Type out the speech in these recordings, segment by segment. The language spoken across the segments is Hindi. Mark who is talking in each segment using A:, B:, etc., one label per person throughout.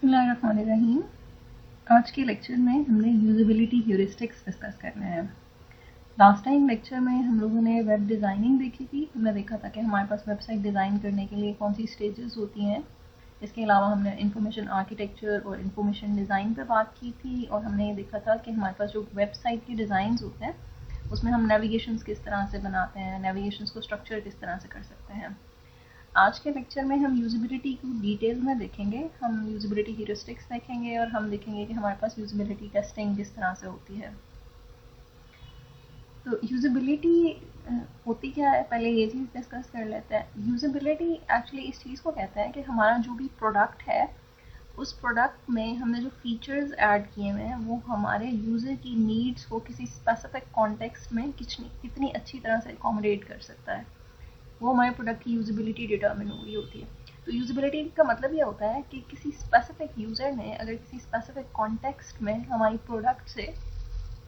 A: बिस्मिल्लाहिर्रहमानिर्रहीम। आज के लेक्चर में हमने यूजेबिलिटी ह्यूरिस्टिक्स डिस्कस करना है। लास्ट टाइम लेक्चर में हम लोगों ने वेब डिज़ाइनिंग देखी थी। हमने देखा था कि हमारे पास वेबसाइट डिज़ाइन करने के लिए कौन सी स्टेजेस होती हैं। इसके अलावा हमने इंफॉर्मेशन आर्किटेक्चर और इंफॉर्मेशन डिज़ाइन पर बात की थी, और हमने ये देखा था कि हमारे पास जो वेबसाइट के डिज़ाइन होते हैं उसमें हम नेविगेशंस किस तरह से बनाते हैं, नेविगेशंस को स्ट्रक्चर किस तरह से कर सकते हैं। आज के लेक्चर में हम यूजेबिलिटी को डिटेल में देखेंगे। हम यूजेबिलिटी ह्यूरिस्टिक्स देखेंगे और हम देखेंगे कि हमारे पास यूजेबिलिटी टेस्टिंग किस तरह से होती है। तो यूजेबिलिटी होती क्या है, पहले ये चीज़ डिस्कस कर लेते हैं। यूजेबिलिटी एक्चुअली इस चीज़ को कहते हैं कि हमारा जो भी प्रोडक्ट है उस प्रोडक्ट में हमने जो फीचर्स ऐड किए हुए हैं वो हमारे यूज़र की नीड्स को किसी स्पेसिफिक कॉन्टेक्स्ट में कितनी अच्छी तरह से अकोमोडेट कर सकता है, वो हमारे प्रोडक्ट की यूजेबिलिटी डिटरमिन हो रही होती है। तो यूजेबिलिटी का मतलब ये होता है कि किसी स्पेसिफिक यूज़र ने अगर किसी स्पेसिफिक कॉन्टेक्स्ट में हमारी प्रोडक्ट से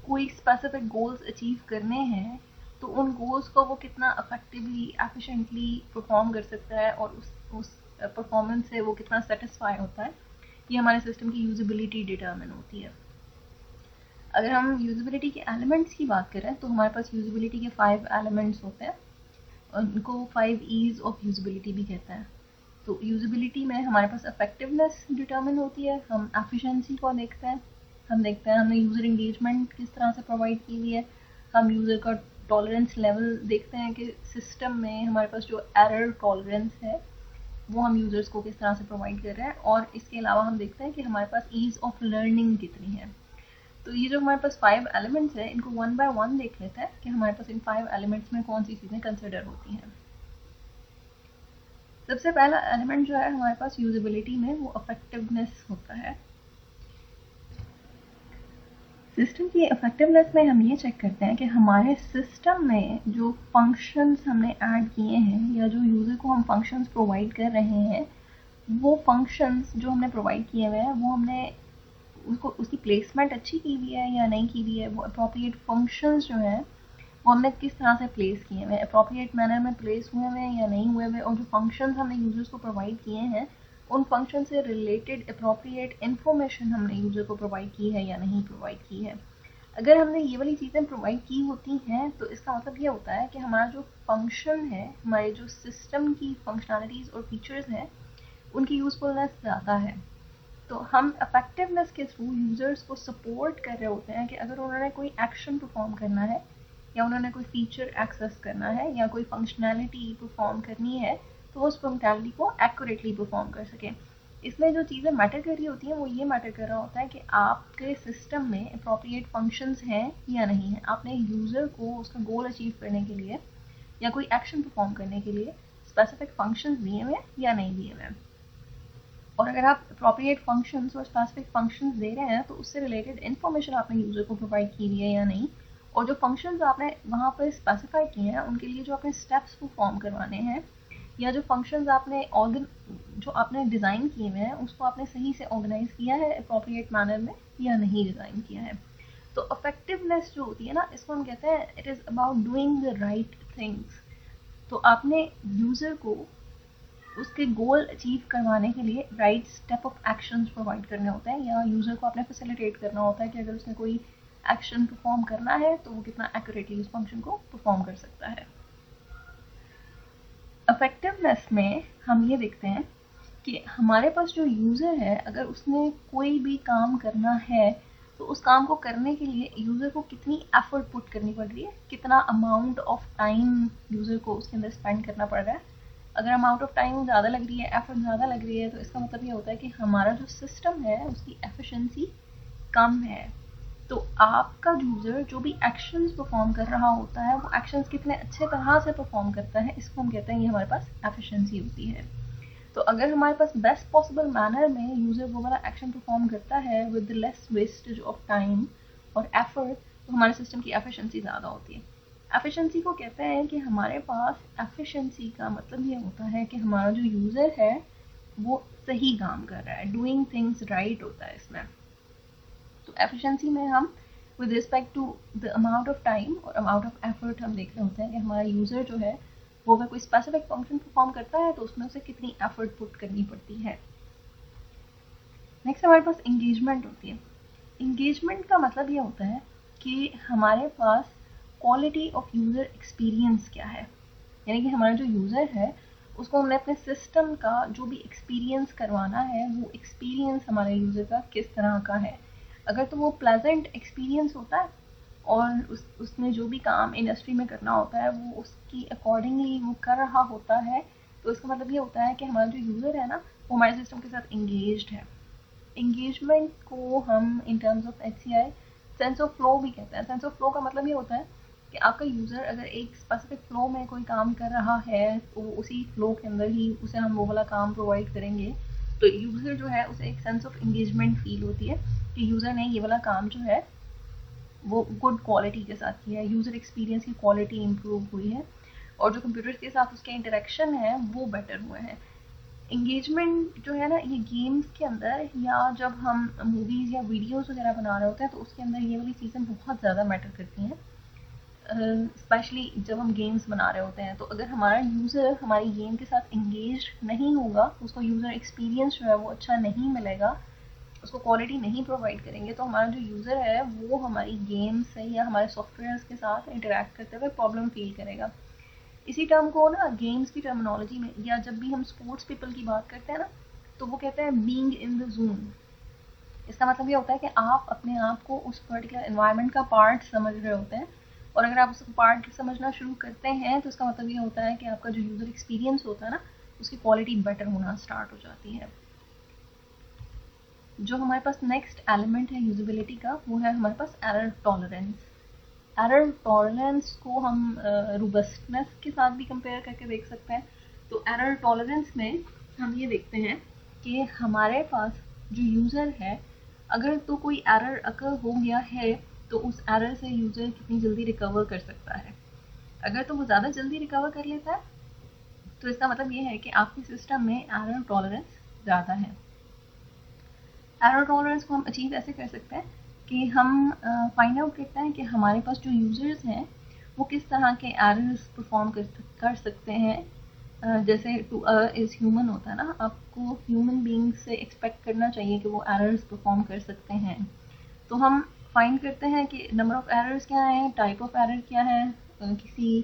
A: कोई स्पेसिफिक गोल्स अचीव करने हैं तो उन गोल्स को वो कितना इफेक्टिवली एफिशिएंटली परफॉर्म कर सकता है और उस परफॉर्मेंस से वो कितना सेटिस्फाई होता है, ये हमारे सिस्टम की यूजेबिलिटी डिटरमिन होती है। अगर हम यूजेबिलिटी के एलिमेंट्स की बात करें तो हमारे पास यूजेबिलिटी के 5 एलिमेंट्स होते हैं, उनको 5 E's ऑफ यूजेबिलिटी भी कहते हैं। तो यूजेबिलिटी में हमारे पास इफेक्टिवनेस डिटरमिन होती है, हम एफिशिएंसी को देखते हैं, हमने यूज़र इंगेजमेंट किस तरह से प्रोवाइड की हुई है, हम यूज़र का टॉलरेंस लेवल देखते हैं कि सिस्टम में हमारे पास जो एरर टॉलरेंस है वो हम यूज़र्स को किस तरह से प्रोवाइड कर रहे हैं, और इसके अलावा हम देखते हैं कि हमारे पास ईज़ ऑफ लर्निंग कितनी है। तो ये जो हमारे पास 5 एलिमेंट्स हैं इनको वन बाय वन देख लेते हैं कि हमारे पास इन 5 एलिमेंट्स में कौन सी चीज़ें कंसिडर होती हैं। सबसे पहला एलिमेंट जो है हमारे पास यूजेबिलिटी में वो इफेक्टिवनेस होता है। सिस्टम की इफेक्टिवनेस में हम ये चेक करते हैं कि हमारे सिस्टम में जो फंक्शंस हमने ऐड किए हैं या जो यूज़र को हम फंक्शंस प्रोवाइड कर रहे हैं, वो फंक्शंस जो हमने प्रोवाइड किए हुए हैं वो हमने उसकी प्लेसमेंट अच्छी की हुई है या नहीं की हुई है, वो अप्रोप्रिएट फंक्शंस जो हैं वो हमने किस तरह से प्लेस किए हुए हैं, अप्रोप्रिएट मैनर में प्लेस हुए हुए हैं या नहीं हुए हुए, और जो फंक्शंस हमने यूजर्स को प्रोवाइड किए हैं उन फंक्शन से रिलेटेड अप्रोप्रिएट इन्फॉर्मेशन हमने यूजर को प्रोवाइड की है या नहीं प्रोवाइड की है। अगर हमने ये वाली चीज़ें प्रोवाइड की होती हैं तो इसका मतलब ये होता है कि हमारा जो फंक्शन है, हमारे जो सिस्टम की फंक्शनैलिटीज़ और फीचर्स हैं उनकी यूज़फुलनेस ज़्यादा है। तो हम इफेक्टिवनेस के थ्रू यूज़र्स को सपोर्ट कर रहे होते हैं कि अगर उन्होंने कोई एक्शन परफॉर्म करना है या उन्होंने कोई फीचर एक्सेस करना है या कोई फंक्शनैलिटी परफॉर्म करनी है तो वो उस फंक्शनैलिटी को एक्यूरेटली परफॉर्म कर सकें। इसमें जो चीज़ें मैटर कर रही होती हैं वो ये मैटर कर रहा होता है कि आपके सिस्टम में अप्रोप्रिएट फंक्शंस हैं या नहीं हैं, आपने यूज़र को उसका गोल अचीव करने के लिए या कोई एक्शन परफॉर्म करने के लिए स्पेसिफिक फंक्शंस दिए हुए हैं या नहीं दिए हुए हैं। और अगर आप अप्रोप्रिएट फंक्शंस और स्पेसिफिक फंक्शंस दे रहे हैं तो उससे रिलेटेड इन्फॉर्मेशन आपने यूज़र को प्रोवाइड की हुई है या नहीं, और जो फंक्शंस आपने वहाँ पर स्पेसिफाई किए हैं उनके लिए जो आपने स्टेप्स परफॉर्म करवाने हैं या जो फंक्शंस जो आपने डिज़ाइन किए हुए हैं उसको आपने सही से ऑर्गेनाइज किया है अप्रोप्रिएट मैनर में या नहीं डिज़ाइन किया है। तो इफेक्टिवनेस जो होती है ना, इसको हम कहते हैं it is about doing the right things. तो आपने यूज़र को उसके गोल अचीव करवाने के लिए right step of actions provide करने होते हैं, या यूज़र को आपने फैसिलिटेट करना होता है कि अगर उसने कोई एक्शन परफॉर्म करना है तो वो कितना एक्यूरेटली उस फंक्शन को परफॉर्म कर सकता है। इफेक्टिवनेस में हम ये देखते हैं कि हमारे पास जो यूज़र है अगर उसने कोई भी काम करना है तो उस काम को करने के लिए यूज़र को कितनी एफर्ट पुट करनी पड़ रही है, कितना अमाउंट ऑफ टाइम यूज़र को उसके अंदर स्पेंड करना पड़ रहा है। अगर अमाउंट ऑफ टाइम ज़्यादा लग रही है, एफर्ट ज़्यादा लग रही है, तो इसका मतलब ये होता है कि हमारा जो सिस्टम है उसकी एफिशिएंसी कम है। तो आपका यूज़र जो भी एक्शंस परफॉर्म कर रहा होता है वो एक्शंस कितने अच्छे तरह से परफॉर्म करता है, इसको हम कहते हैं ये हमारे पास एफिशिएंसी होती है। तो अगर हमारे पास बेस्ट पॉसिबल मैनर में यूज़र वो वाला एक्शन परफॉर्म करता है with less wastage of time और एफर्ट, तो हमारे सिस्टम की एफिशिएंसी ज़्यादा होती है। एफिशिएंसी को कहते हैं कि हमारे पास एफिशिएंसी का मतलब ये होता है कि हमारा जो यूज़र है वो सही काम कर रहा है, डूइंग थिंग्स राइट होता है इसमें। तो एफिशिएंसी में हम with respect to the amount of time और अमाउंट ऑफ एफर्ट हम देख रहे होते हैं कि हमारा यूज़र जो है वो अगर कोई स्पेसिफिक फंक्शन परफॉर्म करता है तो उसमें उसे कितनी एफर्ट पुट करनी पड़ती है। नेक्स्ट हमारे पास इंगेजमेंट होती है। इंगेजमेंट का मतलब ये होता है कि हमारे पास क्वालिटी ऑफ यूज़र एक्सपीरियंस क्या है, यानी कि हमारा जो यूज़र है उसको हमने अपने सिस्टम का जो भी एक्सपीरियंस करवाना है वो एक्सपीरियंस हमारे यूज़र का किस तरह का है। अगर तो वो प्लेजेंट एक्सपीरियंस होता है और उसने जो भी काम इंडस्ट्री में करना होता है वो उसकी अकॉर्डिंगली वो कर रहा होता है, तो इसका मतलब ये होता है कि हमारा जो यूज़र है ना वो हमारे सिस्टम के साथ इंगेज्ड है। इंगेजमेंट को हम in terms of HCI sense of flow भी कहते हैं। सेंस ऑफ फ्लो का मतलब ये होता है कि आपका यूज़र अगर एक स्पेसिफिक फ्लो में कोई काम कर रहा है तो उसी फ्लो के अंदर ही उसे हम वो वाला काम प्रोवाइड करेंगे, तो यूज़र जो है उसे एक सेंस ऑफ इंगेजमेंट फील होती है कि यूज़र ने ये वाला काम जो है वो गुड क्वालिटी के साथ किया है, यूज़र एक्सपीरियंस की क्वालिटी इम्प्रूव हुई है और जो कंप्यूटर के साथ उसके इंटरेक्शन है वो बेटर हुए हैं। इंगेजमेंट जो है ना ये गेम्स के अंदर या जब हम मूवीज़ या वीडियोज़ वगैरह बना रहे होते हैं तो उसके अंदर ये वाली चीज़ें बहुत ज़्यादा मैटर करती हैं, स्पेशली जब हम गेम्स बना रहे होते हैं। तो अगर हमारा यूज़र हमारी गेम के साथ इंगेज नहीं होगा, उसको यूज़र एक्सपीरियंस जो है वो अच्छा नहीं मिलेगा, उसको क्वालिटी नहीं प्रोवाइड करेंगे, तो हमारा जो यूज़र है वो हमारी गेम से या हमारे सॉफ्टवेयर्स के साथ इंटरेक्ट करते हुए प्रॉब्लम फील करेगा। इसी टर्म को ना गेम्स की टर्मिनोलॉजी में या जब भी हम स्पोर्ट्स पीपल की बात करते हैं ना तो वो कहते हैं बीइंग इन द जोन। इसका मतलब ये होता है कि आप अपने आप को उस पर्टिकुलर एनवायरनमेंट का पार्ट समझ रहे होते हैं और अगर आप उसको पार्ट समझना शुरू करते हैं तो इसका मतलब ये होता है कि आपका जो यूज़र एक्सपीरियंस होता है ना उसकी क्वालिटी बेटर होना स्टार्ट हो जाती है। जो हमारे पास नेक्स्ट एलिमेंट है यूजेबिलिटी का वो है हमारे पास एरर टॉलरेंस। एरर टॉलरेंस को हम रोबस्टनेस के साथ भी कंपेयर करके देख सकते हैं। तो एरर टॉलरेंस में हम ये देखते हैं कि हमारे पास जो यूज़र है अगर तो कोई एरर अकर हो गया है तो उस एरर से यूज़र कितनी जल्दी रिकवर कर सकता है। अगर तो वो ज़्यादा जल्दी रिकवर कर लेता है तो इसका मतलब ये है कि आपके सिस्टम में एरर टॉलरेंस ज़्यादा है। एरर टॉलरेंस को हम अचीव ऐसे कर सकते हैं कि हम फाइंड आउट करते हैं कि हमारे पास जो यूज़र्स हैं वो किस तरह के एरर्स परफॉर्म कर सकते हैं। जैसे टू इज़ ह्यूमन होता है ना, आपको ह्यूमन बीइंग से एक्सपेक्ट करना चाहिए कि वो एरर्स परफॉर्म कर सकते हैं। तो हम फाइंड करते हैं कि नंबर ऑफ़ एरर्स क्या है, टाइप ऑफ एरर क्या है, किसी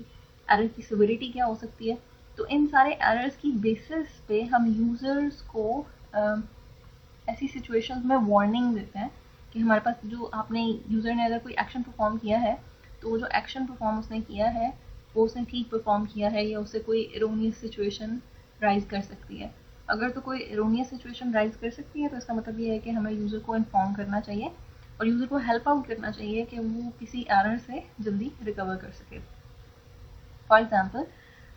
A: एरर की सिविरिटी क्या हो सकती है। तो इन सारे एरर्स की बेसिस पे हम यूज़र्स को ऐसी सिचुएशंस में वार्निंग देते हैं कि हमारे पास जो आपने यूज़र ने अगर कोई एक्शन परफॉर्म किया है तो वो जो एक्शन परफॉर्म उसने किया है वो उसने ठीक परफॉर्म किया है या उससे कोई एरोनियस सिचुएशन राइज कर सकती है। अगर तो कोई एरोनियस सिचुएशन राइज कर सकती है तो इसका मतलब ये है कि हमें यूज़र को इन्फॉर्म करना चाहिए और यूज़र को हेल्प आउट करना चाहिए कि वो किसी एरर से जल्दी रिकवर कर सके। फॉर एग्ज़ाम्पल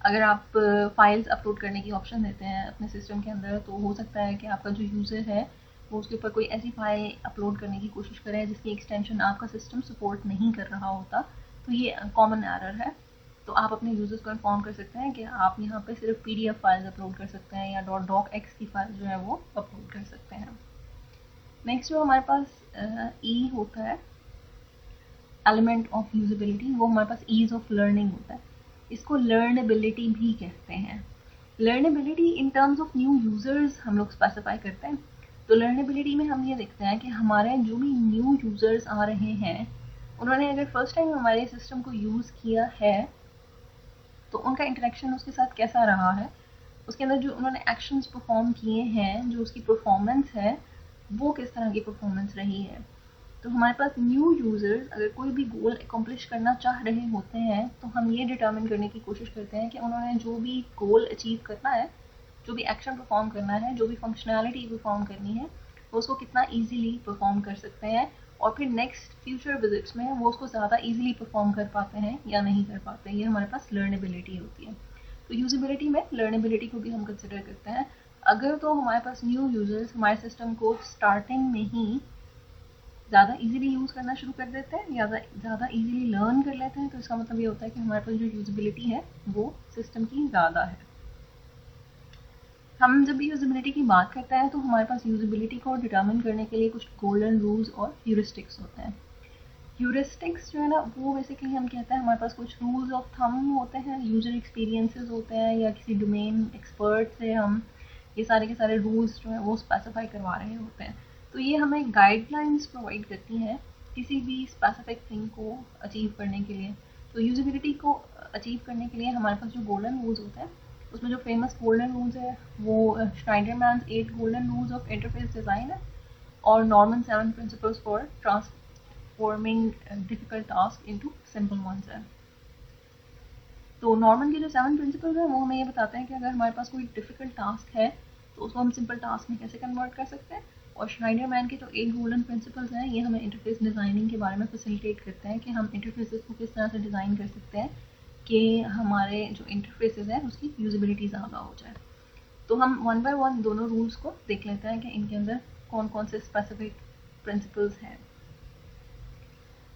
A: अगर आप फाइल्स अपलोड करने की ऑप्शन देते हैं अपने सिस्टम के अंदर तो हो सकता है कि आपका जो यूज़र है वो उसके ऊपर कोई ऐसी फाइल अपलोड करने की कोशिश करें जिसकी एक्सटेंशन आपका सिस्टम सपोर्ट नहीं कर रहा होता, तो ये कॉमन एरर है। तो आप अपने यूज़र्स को इन्फॉर्म कर सकते हैं कि आप यहाँ पे सिर्फ PDF फाइल्स अपलोड कर सकते हैं या .docx की फाइल जो है वो अपलोड कर सकते हैं। नेक्स्ट जो हमारे पास ई होता है एलिमेंट ऑफ यूजेबिलिटी, वो हमारे पास ईज ऑफ लर्निंग होता है। इसको लर्नेबिलिटी भी कहते हैं। लर्नेबिलिटी in terms of new users हम लोग स्पेसिफाई करते हैं। तो लर्नेबिलिटी में हम ये देखते हैं कि हमारे जो भी न्यू यूज़र्स आ रहे हैं उन्होंने अगर फर्स्ट टाइम हमारे सिस्टम को यूज़ किया है तो उनका इंटरेक्शन उसके साथ कैसा रहा है, उसके अंदर जो उन्होंने एक्शंस परफॉर्म किए हैं, जो उसकी परफॉर्मेंस है वो किस तरह की परफॉर्मेंस रही है। तो हमारे पास न्यू यूज़र्स अगर कोई भी गोल अकम्प्लिश करना चाह रहे होते हैं तो हम ये डिटर्मिन करने की कोशिश करते हैं कि उन्होंने जो भी गोल अचीव करना है, जो भी एक्शन परफॉर्म करना है, जो भी फंक्शनैलिटी परफॉर्म करनी है वो उसको कितना ईजीली परफॉर्म कर सकते हैं और फिर नेक्स्ट फ्यूचर विजिट्स में वो उसको ज़्यादा ईजीली परफॉर्म कर पाते हैं या नहीं कर पाते हैं। ये हमारे पास लर्नेबिलिटी होती है। तो यूजेबिलिटी में लर्नेबिलिटी को भी हम कंसिडर करते हैं। अगर तो हमारे पास न्यू यूज़र्स हमारे सिस्टम को स्टार्टिंग में ही ज़्यादा इजीली यूज़ करना शुरू कर देते हैं या ज़्यादा इजीली लर्न कर लेते हैं तो इसका मतलब ये होता है कि हमारे पास जो यूजेबिलिटी है वो सिस्टम की ज़्यादा है। हम जब भी यूजेबिलिटी की बात करते हैं तो हमारे पास यूजेबिलिटी को डिटर्मिन करने के लिए कुछ गोल्डन रूल्स और ह्यूरिस्टिक्स होते हैं। ह्यूरिस्टिक्स जो है ना वो बेसिकली हम कहते हैं हमारे पास कुछ रूल्स ऑफ थंब होते हैं, यूजर एक्सपीरियंसेस होते हैं या किसी डोमेन एक्सपर्ट से हम ये सारे के सारे रूल्स जो है वो स्पेसिफाई करवा रहे होते हैं। तो ये हमें गाइडलाइंस प्रोवाइड करती हैं किसी भी स्पेसिफिक थिंग को अचीव करने के लिए। तो यूजेबिलिटी को अचीव करने के लिए हमारे पास जो गोल्डन रूल्स होते हैं, उसमें जो फेमस गोल्डन रूल्स है वो Shneiderman's 8 golden rules of interface design है, और Norman 7 principles for transforming difficult task into simple ones है। तो नॉर्मन के जो 7 प्रिंसिपल्स हैं वो हमें ये बताते हैं कि अगर हमारे पास कोई डिफिकल्ट टास्क है तो उसको हम सिंपल टास्क में कैसे कन्वर्ट कर सकते हैं। और श्नाइडरमैन के जो 8 गोल्डन प्रिंसिपल्स हैं ये हमें इंटरफेस डिज़ाइनिंग के बारे में फैसिलिटेट करते हैं कि हम इंटरफेसेस को किस तरह से डिज़ाइन कर सकते हैं कि हमारे जो इंटरफेसेस हैं उसकी यूजेबिलिटी ज़्यादा हो जाए। तो हम वन बाय वन दोनों रूल्स को देख लेते हैं कि इनके अंदर कौन कौन से स्पेसिफिक प्रिंसिपल्स हैं।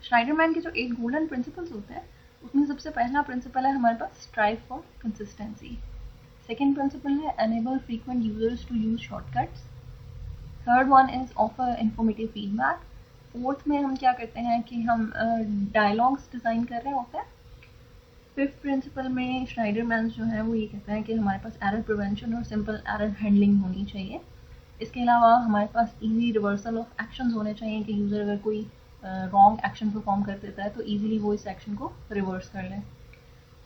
A: श्नाइडरमैन के जो 8 गोल्डन प्रिंसिपल्स होते हैं उसमें सबसे पहला प्रिंसिपल है हमारे पास strive for consistency. Second principle है enable frequent users to use shortcuts. Third one is offer informative feedback. Fourth में हम क्या करते हैं कि हम डायलॉग्स डिज़ाइन कर रहे होते हैं। फिफ्थ प्रिंसिपल में श्नाइडरमैन जो है वो ये कहते हैं कि हमारे पास एरर प्रिवेंशन और सिंपल एरर हैंडलिंग होनी चाहिए। इसके अलावा हमारे पास इजी रिवर्सल ऑफ एक्शंस होने चाहिए कि यूज़र अगर कोई रॉन्ग एक्शन परफॉर्म कर देता है तो इजीली वो इस एक्शन को रिवर्स कर ले।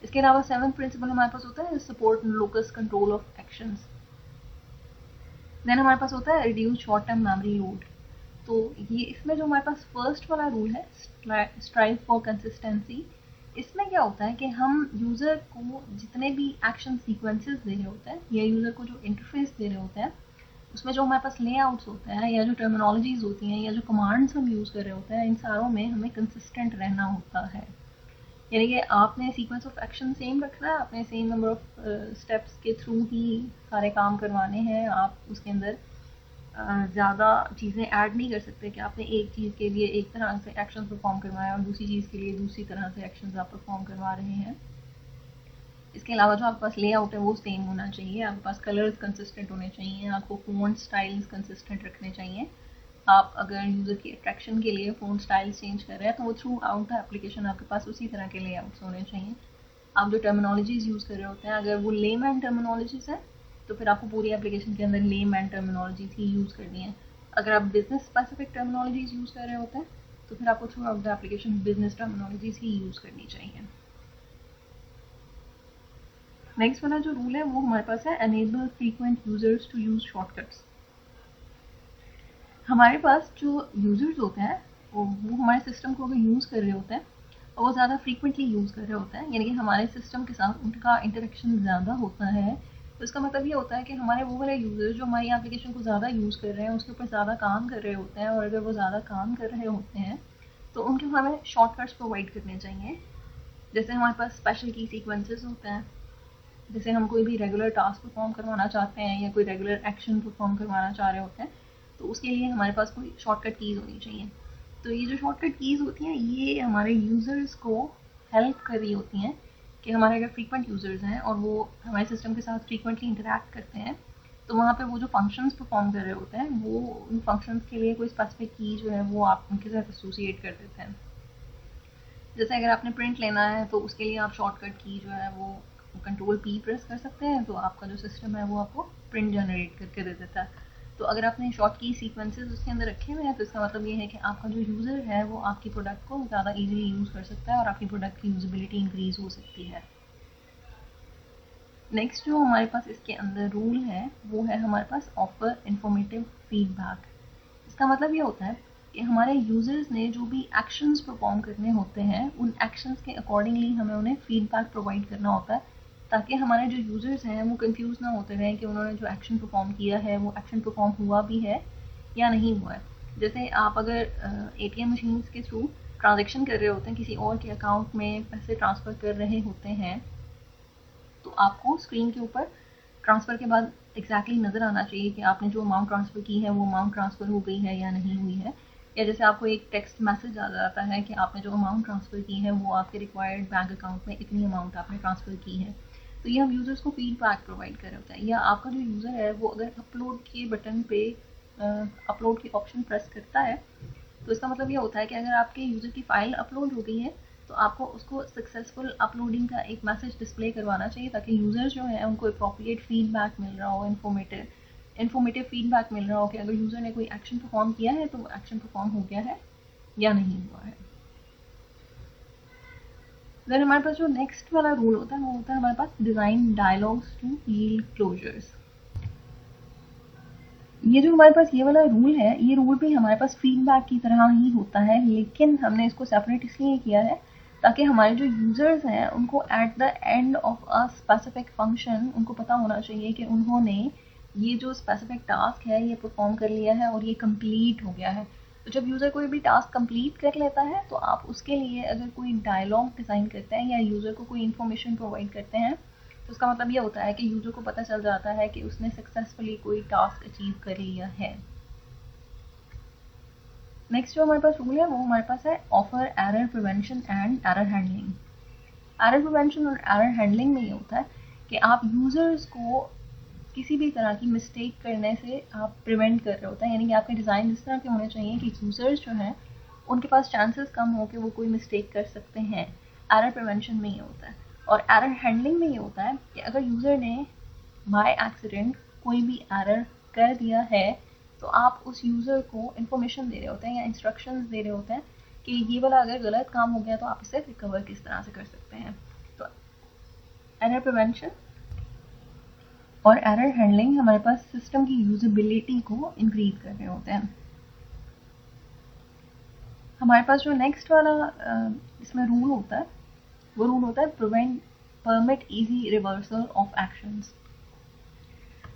A: इसके अलावा सेवंथ प्रिंसिपल हमारे पास होता है support locus control of actions. Then हमारे पास होता है reduce short term memory load. तो ये इसमें जो हमारे पास फर्स्ट वाला रूल है स्ट्राइव फॉर कंसिस्टेंसी, इसमें क्या होता है कि हम यूज़र को जितने भी एक्शन सीक्वेंसेस दे रहे होते हैं या यूज़र को जो इंटरफेस दे रहे होते हैं उसमें जो हमारे पास लेआउट्स होते हैं या जो टर्मिनोलॉजीज होती हैं या जो कमांड्स हम यूज़ कर रहे होते हैं, इन सारों में हमें कंसिस्टेंट रहना होता है। यानी कि आपने सीक्वेंस ऑफ एक्शन सेम रखना है, आपने सेम नंबर ऑफ स्टेप्स के थ्रू ही सारे काम करवाने हैं। आप उसके अंदर ज़्यादा चीज़ें ऐड नहीं कर सकते कि आपने एक चीज़ के लिए एक तरह से एक्शन परफॉर्म करवाया और दूसरी चीज़ के लिए दूसरी तरह से एक्शन आप परफॉर्म करवा रहे हैं। इसके अलावा जो आपके पास लेआउट है वो सेम होना चाहिए, आपके पास कलर्स कंसिस्टेंट होने चाहिए, आपको फ़ॉन्ट स्टाइल्स कंसिस्टेंट रखने चाहिए। आप अगर यूज़र की अट्रैक्शन के लिए फ़ॉन्ट स्टाइल्स चेंज कर रहे हैं तो वो थ्रू आउट द एप्लीकेशन आपके पास उसी तरह के लेआउट्स होने चाहिए। आप जो टर्मिनोलॉजीज़ यूज़ कर रहे होते हैं अगर वो लेमैन टर्मिनोलॉजीज़ हैं तो फिर आपको पूरी एप्लीकेशन के अंदर लेमैन टर्मिनोलॉजीज़ ही यूज़ करनी है। अगर आप बिजनेस स्पेसिफिक टर्मिनोलॉजीज़ यूज़ कर रहे होते हैं तो फिर आपको through out the application business terminologies he use करनी चाहिए। नेक्स्ट वाला जो रूल है वो हमारे पास है enable frequent users to use shortcuts. हमारे पास जो यूजर्स होते हैं वो हमारे सिस्टम को अगर यूज़ कर रहे होते हैं और वो ज़्यादा फ्रीक्वेंटली यूज़ कर रहे होते हैं, यानी कि हमारे सिस्टम के साथ उनका इंटरेक्शन ज़्यादा होता है, तो इसका मतलब ये होता है कि हमारे वो वाले यूज़र्स जो हमारी एप्लीकेशन को ज़्यादा यूज़ कर रहे हैं उसके ऊपर ज़्यादा काम कर रहे होते हैं, और अगर वो ज़्यादा काम कर रहे होते हैं तो उनके हमें शॉर्टकट्स प्रोवाइड करने चाहिए। जैसे हमारे पास स्पेशल की सीक्वेंसेस होते हैं, जैसे हम कोई भी रेगुलर टास्क परफॉर्म करवाना चाहते हैं या कोई रेगुलर एक्शन परफॉर्म करवाना चाह रहे होते हैं तो उसके लिए हमारे पास कोई शॉर्टकट कीज़ होनी चाहिए। तो ये जो शॉर्टकट कीज़ होती हैं ये हमारे यूज़र्स को हेल्प कर रही होती हैं कि हमारे अगर फ्रीक्वेंट यूज़र्स हैं और वो हमारे सिस्टम के साथ फ्रीक्वेंटली इंटरैक्ट करते हैं तो वहाँ पे वो जो फंक्शंस परफॉर्म कर रहे होते हैं वो उन फंक्शंस के लिए कोई स्पेसिफिक की जो है वो आप उनके साथ एसोसिएट कर देते हैं। जैसे अगर आपने प्रिंट लेना है तो उसके लिए आप शॉर्टकट की जो है वो कंट्रोल पी प्रेस कर सकते हैं, तो आपका जो सिस्टम है वो आपको प्रिंट जनरेट करके दे देता है। तो अगर आपने शॉर्ट की सीक्वेंसेस उसके अंदर रखे हुए हैं तो इसका मतलब ये है कि आपका जो यूज़र है वो आपकी प्रोडक्ट को ज़्यादा इजीली यूज़ कर सकता है और आपकी प्रोडक्ट की यूजेबिलिटी इंक्रीज हो सकती है। नेक्स्ट जो हमारे पास इसके अंदर रूल है वो है हमारे पास ऑफर इंफॉर्मेटिव फीडबैक। इसका मतलब ये होता है कि हमारे यूज़र्स ने जो भी एक्शंस परफॉर्म करने होते हैं उन एक्शंस के अकॉर्डिंगली हमें उन्हें फीडबैक प्रोवाइड करना होता है, ताकि हमारे जो यूज़र्स हैं वो कंफ्यूज ना होते रहें कि उन्होंने जो एक्शन परफॉर्म किया है वो एक्शन परफॉर्म हुआ भी है या नहीं हुआ है। जैसे आप अगर एटीएम मशीन्स के थ्रू ट्रांजेक्शन कर रहे होते हैं, किसी और के अकाउंट में पैसे ट्रांसफ़र कर रहे होते हैं, तो आपको स्क्रीन के ऊपर ट्रांसफ़र के बाद एग्जैक्टली नज़र आना चाहिए कि आपने जो अमाउंट ट्रांसफ़र की है वो अमाउंट ट्रांसफ़र हो गई है या नहीं हुई है। या जैसे आपको एक टेक्स्ट मैसेज आ जाता है कि आपने जो अमाउंट ट्रांसफ़र की है वो आपके रिक्वायर्ड बैंक अकाउंट में इतनी अमाउंट आपने ट्रांसफ़र की है। तो ये हम यूज़र्स को फीडबैक प्रोवाइड कर रहे होते हैं। या आपका जो यूज़र है वो अगर अपलोड के बटन पे अपलोड के ऑप्शन प्रेस करता है तो इसका मतलब ये होता है कि अगर आपके यूज़र की फ़ाइल अपलोड हो गई है तो आपको उसको सक्सेसफुल अपलोडिंग का एक मैसेज डिस्प्ले करवाना चाहिए, ताकि यूज़र्स जो है उनको अप्रोप्रिएट फीडबैक मिल रहा हो इन्फॉर्मेटिव, इन्फॉर्मेटिव फीडबैक मिल रहा हो कि अगर यूज़र ने कोई एक्शन परफॉर्म किया है तो वो एक्शन परफॉर्म हो गया है या नहीं हुआ है। देन हमारे पास जो नेक्स्ट वाला रूल होता है वो होता है हमारे पास design dialogues to yield closures. ये जो हमारे पास ये वाला रूल है, ये रूल भी हमारे पास फीडबैक की तरह ही होता है, लेकिन हमने इसको सेपरेट इसलिए किया है ताकि हमारे जो यूज़र्स हैं उनको at the end of a specific function उनको पता होना चाहिए कि उन्होंने ये जो स्पेसिफिक टास्क है ये परफॉर्म कर लिया है और ये कंप्लीट हो गया है। तो जब यूज़र कोई भी टास्क कंप्लीट कर लेता है तो आप उसके लिए अगर कोई डायलॉग डिज़ाइन करते हैं या यूज़र को कोई इन्फॉर्मेशन प्रोवाइड करते हैं तो उसका मतलब ये होता है कि यूज़र को पता चल जाता है कि उसने सक्सेसफुली कोई टास्क अचीव कर लिया है। नेक्स्ट जो हमारे पास रूल है वो हमारे पास है offer error prevention and error handling. Error prevention और एरर हैंडलिंग में ये होता है कि आप यूज़र्स को किसी भी तरह की मिस्टेक करने से आप प्रिवेंट कर रहे होते हैं, यानी कि आपके डिज़ाइन इस तरह के होने चाहिए कि यूज़र्स जो हैं उनके पास चांसेस कम हो कि वो कोई मिस्टेक कर सकते हैं। एरर प्रिवेंशन में ये होता है। और एरर हैंडलिंग में ये होता है कि अगर यूज़र ने बाय एक्सीडेंट कोई भी एरर कर दिया है तो आप उस यूज़र को इन्फॉर्मेशन दे रहे होते हैं या इंस्ट्रक्शंस दे रहे होते हैं कि ये वाला अगर गलत काम हो गया तो आप इसे रिकवर किस तरह से कर सकते हैं। तो एरर प्रिवेंशन और एरर हैंडलिंग हमारे पास सिस्टम की यूजेबिलिटी को इंक्रीज कर रहे होते हैं। हमारे पास जो नेक्स्ट वाला इसमें रूल होता है वो रूल होता है permit easy reversal of actions.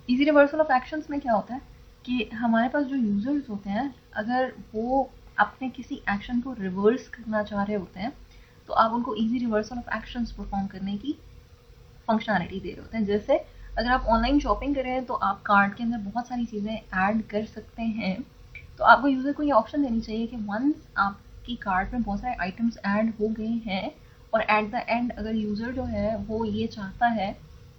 A: Easy reversal of actions में क्या होता है कि हमारे पास जो यूजर्स होते हैं अगर वो अपने किसी एक्शन को रिवर्स करना चाह रहे होते हैं तो आप उनको easy reversal of actions perform करने की फंक्शनैलिटी दे रहे होते हैं। जैसे अगर आप ऑनलाइन शॉपिंग कर रहे हैं तो आप कार्ट के अंदर बहुत सारी चीज़ें ऐड कर सकते हैं, तो आपको यूज़र को ये ऑप्शन देनी चाहिए कि वंस आपकी कार्ट में बहुत सारे आइटम्स ऐड हो गए हैं और एट द एंड अगर यूज़र जो है वो ये चाहता है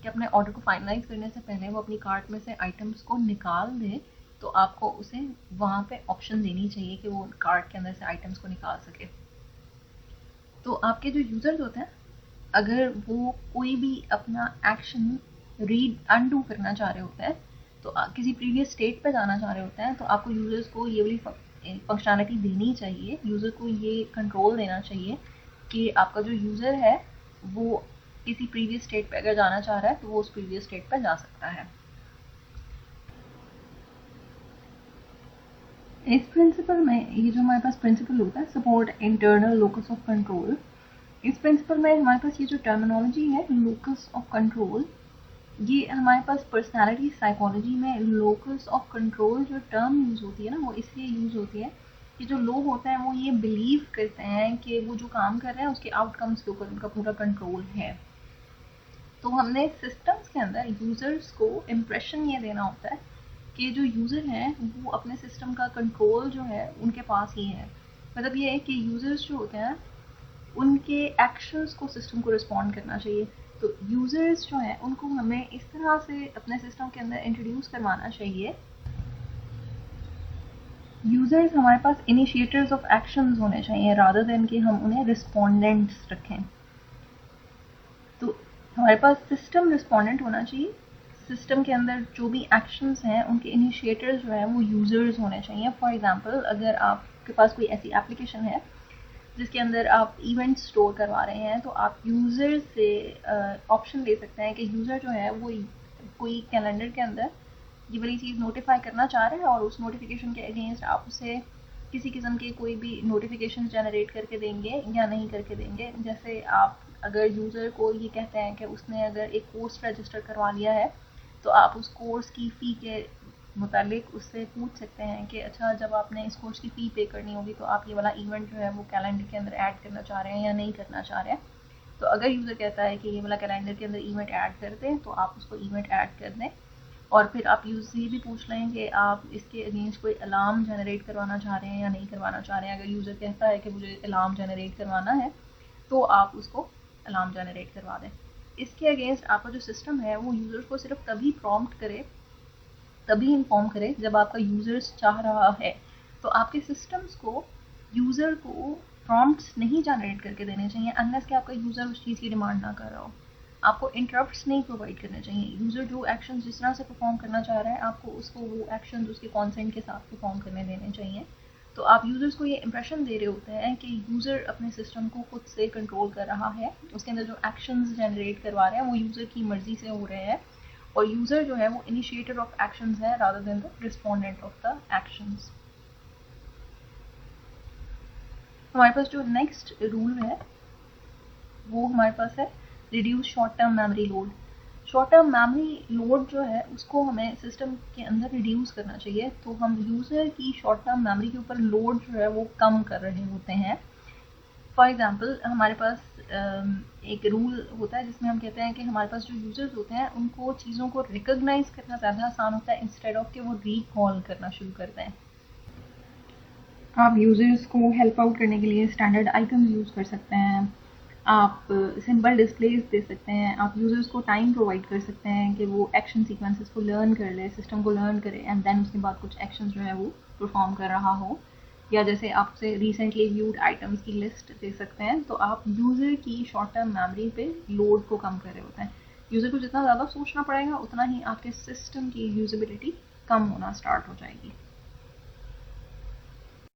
A: कि अपने ऑर्डर को फाइनलाइज करने से पहले वो अपनी कार्ट में से आइटम्स को निकाल दे तो आपको उसे वहाँ पे ऑप्शन देनी चाहिए कि वो कार्ट के अंदर से आइटम्स को निकाल सके। तो आपके जो यूज़र्स होते हैं अगर वो कोई भी अपना एक्शन रीड अनडू करना चाह रहे होते हैं तो किसी प्रीवियस स्टेट पे जाना चाह रहे होते हैं तो आपको यूज़र्स को ये वाली फंक्शनैलिटी देनी चाहिए, यूज़र को ये कंट्रोल देना चाहिए कि आपका जो यूज़र है वो किसी प्रीवियस स्टेट पे अगर जाना चाह रहा है तो वो उस प्रीवियस स्टेट पे जा सकता है। इस प्रिंसिपल में ये जो हमारे पास प्रिंसिपल होता है support internal locus of control, इस प्रिंसिपल में हमारे पास ये जो टर्मिनोलॉजी है लोकस ऑफ कंट्रोल, ये हमारे पास पर्सनालिटी साइकोलॉजी में लोकस ऑफ कंट्रोल जो टर्म यूज़ होती है ना वो इसलिए यूज़ होती है कि जो लोग होते हैं वो ये बिलीव करते हैं कि वो जो काम कर रहे हैं उसके आउटकम्स के ऊपर उनका पूरा कंट्रोल है। तो हमने सिस्टम्स के अंदर यूज़र्स को इम्प्रेशन ये देना होता है कि जो यूज़र हैं वो अपने सिस्टम का कंट्रोल जो है उनके पास ही है। मतलब ये है कि यूज़र्स जो होते हैं उनके एक्शंस को सिस्टम को रिस्पॉन्ड करना चाहिए। तो यूज़र्स जो हैं उनको हमें इस तरह से अपने सिस्टम के अंदर इंट्रोड्यूस करवाना चाहिए, यूज़र्स हमारे पास इनिशिएटर्स ऑफ एक्शंस होने चाहिए रादर देन कि हम उन्हें रिस्पोंडेंट्स रखें। तो हमारे पास सिस्टम रिस्पोंडेंट होना चाहिए, सिस्टम के अंदर जो भी एक्शंस हैं उनके इनिशिएटर्स जो हैं वो यूज़र्स होने चाहिए। फॉर एग्जांपल अगर आपके पास कोई ऐसी एप्लीकेशन है जिसके अंदर आप इवेंट स्टोर करवा रहे हैं तो आप यूज़र से ऑप्शन ले सकते हैं कि यूज़र जो है वो कोई कैलेंडर के अंदर ये वाली चीज़ नोटिफाई करना चाह रहे हैं और उस नोटिफिकेशन के अगेंस्ट आप उसे किसी किस्म के कोई भी नोटिफिकेशन जनरेट करके देंगे या नहीं करके देंगे। जैसे आप अगर यूज़र को ये कहते हैं कि उसने अगर एक कोर्स रजिस्टर करवा लिया है तो आप उस कोर्स की फ़ी के मुतालिक उससे पूछ सकते हैं कि अच्छा जब आपने इस कोर्स की फ़ी पे करनी होगी तो आप ये वाला इवेंट जो है वो कैलेंडर के अंदर ऐड करना चाह रहे हैं या नहीं करना चाह रहे हैं। तो अगर यूज़र कहता है कि ये वाला कैलेंडर के अंदर इवेंट ऐड कर दें तो आप उसको इवेंट ऐड कर दें और फिर आप यूज़र ये भी पूछ लें कि आप इसके अगेंस्ट कोई अलार्म जनरेट करवाना चाह रहे हैं या नहीं करवाना चाह रहे हैं। अगर यूज़र कहता है कि मुझे अलार्म जनरेट करवाना है तो आप उसको अलार्म जनरेट करवा दें। इसके अगेंस्ट आपका जो सिस्टम है वो यूज़र को सिर्फ तभी प्रॉम्प्ट करे, तभी इन्फॉर्म करे जब आपका यूज़र्स चाह रहा है। तो आपके सिस्टम्स को यूज़र को प्रॉम्प्ट्स नहीं जनरेट करके देने चाहिए अनलेस कि आपका यूज़र उस चीज़ की डिमांड ना कर रहा हो। आपको इंटरप्ट्स नहीं प्रोवाइड करने चाहिए। यूज़र जो एक्शन जिस तरह से परफॉर्म करना चाह रहा है, आपको उसको वो एक्शन उसके कॉन्सेंट के साथ परफॉर्म करने देने चाहिए। तो आप यूज़र्स को ये इंप्रेशन दे रहे होते हैं कि यूज़र अपने सिस्टम को खुद से कंट्रोल कर रहा है, उसके अंदर जो एक्शंस जनरेट करवा रहे हैं वो यूज़र की मर्जी से हो रहे हैं, और यूज़र जो है वो इनिशिएटर ऑफ एक्शंस है rather than the respondent of the actions. हमारे पास जो नेक्स्ट रूल है वो हमारे पास है reduce short term memory load. Short term memory load जो है उसको हमें सिस्टम के अंदर रिड्यूस करना चाहिए। तो हम यूज़र की शॉर्ट टर्म मेमोरी के ऊपर लोड जो है वो कम कर रहे होते हैं। फॉर एग्जांपल हमारे पास एक रूल होता है जिसमें हम कहते हैं कि हमारे पास जो यूज़र्स होते हैं उनको चीज़ों को रिकॉग्नाइज करना ज़्यादा आसान होता है इंस्टेड ऑफ कि वो रिकॉल करना शुरू करते हैं। आप यूज़र्स को हेल्प आउट करने के लिए स्टैंडर्ड आइकन्स यूज़ कर सकते हैं, आप सिंपल डिस्प्लेस दे सकते हैं, आप यूज़र्स को टाइम प्रोवाइड कर सकते हैं कि वो एक्शन सीक्वेंसेस को लर्न कर ले, सिस्टम को लर्न करे, एंड देन उसके बाद कुछ एक्शन जो है वो परफॉर्म कर रहा हो। या जैसे आपसे रिसेंटली व्यूड आइटम्स की लिस्ट दे सकते हैं। तो आप यूज़र की शॉर्ट टर्म मेमोरी पे लोड को कम कर रहे होते हैं। यूज़र को जितना ज़्यादा सोचना पड़ेगा उतना ही आपके सिस्टम की यूजेबिलिटी कम होना स्टार्ट हो जाएगी।